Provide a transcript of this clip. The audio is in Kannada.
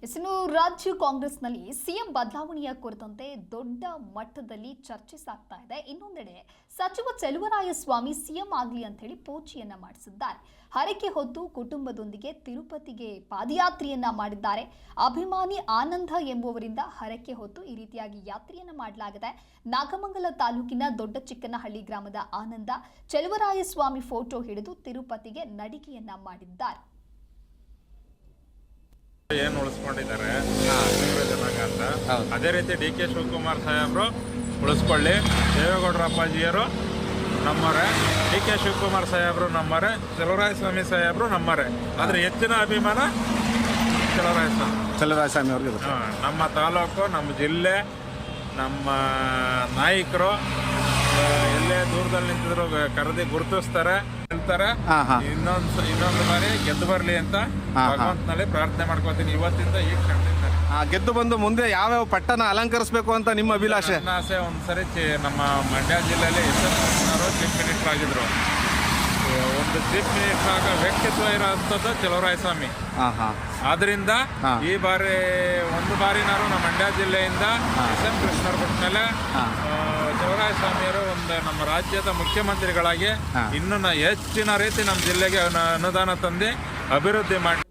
ಇನ್ನು ರಾಜ್ಯ ಕಾಂಗ್ರೆಸ್ನಲ್ಲಿ ಸಿಎಂ ಬದಲಾವಣೆಯ ಕುರಿತಂತೆ ದೊಡ್ಡ ಮಟ್ಟದಲ್ಲಿ ಚರ್ಚೆ ಸಾಗ್ತಾ ಇದೆ. ಇನ್ನೊಂದೆಡೆ ಸಚಿವ ಚೆಲುವರಾಯಸ್ವಾಮಿ ಸಿಎಂ ಆಗಲಿ ಅಂತ ಹೇಳಿ ಪೂಜೆಯನ್ನ ಮಾಡಿಸಿದ್ದಾರೆ. ಹರಕೆ ಹೊತ್ತು ಕುಟುಂಬದೊಂದಿಗೆ ತಿರುಪತಿಗೆ ಪಾದಯಾತ್ರೆಯನ್ನ ಮಾಡಿದ್ದಾರೆ. ಅಭಿಮಾನಿ ಆನಂದ ಎಂಬುವರಿಂದ ಹರಕೆ ಹೊತ್ತು ಈ ರೀತಿಯಾಗಿ ಯಾತ್ರೆಯನ್ನ ಮಾಡಲಾಗಿದೆ. ನಾಗಮಂಗಲ ತಾಲೂಕಿನ ದೊಡ್ಡ ಚಿಕ್ಕನಹಳ್ಳಿ ಗ್ರಾಮದ ಆನಂದ ಚೆಲುವರಾಯಸ್ವಾಮಿ ಫೋಟೋ ಹಿಡಿದು ತಿರುಪತಿಗೆ ನಡಿಗೆಯನ್ನ ಮಾಡಿದ್ದಾರೆ. ಏನು ಉಳಿಸ್ಕೊಂಡಿದ್ದಾರೆ ಜನಾಂಗ ಅಂತ, ಅದೇ ರೀತಿ ಡಿ ಕೆ ಶಿವಕುಮಾರ್ ಸಾಹೇಬರು ಉಳಿಸ್ಕೊಳ್ಳಿ. ದೇವೇಗೌಡರ ಅಪ್ಪಾಜಿಯರು ನಮ್ಮವರೇ, ಡಿ ಕೆ ಶಿವಕುಮಾರ್ ಸಾಹೇಬರು ನಮ್ಮವರೇ, ಚೆಲುವರಾಯಸ್ವಾಮಿ ಸಾಹೇಬರು ನಮ್ಮವರೇ. ಆದರೆ ಹೆಚ್ಚಿನ ಅಭಿಮಾನ ಚೆಲುವರಾಯಸ್ವಾಮಿ ಅವ್ರಿಗೆ. ನಮ್ಮ ತಾಲೂಕು, ನಮ್ಮ ಜಿಲ್ಲೆ, ನಮ್ಮ ನಾಯಕರು ಎಲ್ಲೇ ದೂರದಲ್ಲಿ ನಿಂತಿದ್ರು ಕರೆದಿ ಗುರುತಿಸ್ತಾರೆ, ಹೇಳ್ತಾರೆ. ಇನ್ನೊಂದು ಬಾರಿ ಗೆದ್ದು ಬರಲಿ ಅಂತ ಭಗವಂತನಲ್ಲಿ ಪ್ರಾರ್ಥನೆ ಮಾಡ್ಕೋತೀನಿ. ಇವತ್ತಿಂದ ಈಗ ಕಂಡಿದ್ದಾರೆ. ಗೆದ್ದು ಬಂದು ಮುಂದೆ ಯಾವ್ಯಾವ ಪಟ್ಟಣ ಅಲಂಕರಿಸಬೇಕು ಅಂತ ನಿಮ್ಮ ಅಭಿಲಾಷೆ? ನನ್ನ ಆಸೆ ಒಂದ್ಸರಿ ನಮ್ಮ ಮಂಡ್ಯ ಜಿಲ್ಲೆಯಲ್ಲಿ ಚೀಫ್ ಮಿನಿಸ್ಟರ್ ಆಗಿದ್ರು. ಒಂದು ಚೀಫ್ ಮಿನಿಸ್ಟರ್ ಆಗ ವ್ಯಕ್ತಿತ್ವ ಇರೋಂಥದ್ದು ಚೆಲುವರಾಯಸ್ವಾಮಿ. ಆದ್ರಿಂದ ಈ ಬಾರಿ ಒಂದು ಬಾರಿನಾರು ನಮ್ಮ ಮಂಡ್ಯ ಜಿಲ್ಲೆಯಿಂದ ಎಸ್.ಎಂ. ಕೃಷ್ಣವ್ರು ಕೊಟ್ಟಮೇಲೆ ಚೆಲುವರಾಯಸ್ವಾಮಿಯವರು ಒಂದು ನಮ್ಮ ರಾಜ್ಯದ ಮುಖ್ಯಮಂತ್ರಿಗಳಾಗಿ ಇನ್ನೂ ಹೆಚ್ಚಿನ ರೀತಿ ನಮ್ಮ ಜಿಲ್ಲೆಗೆ ಅನುದಾನ ತಂದು ಅಭಿವೃದ್ಧಿ ಮಾಡಿ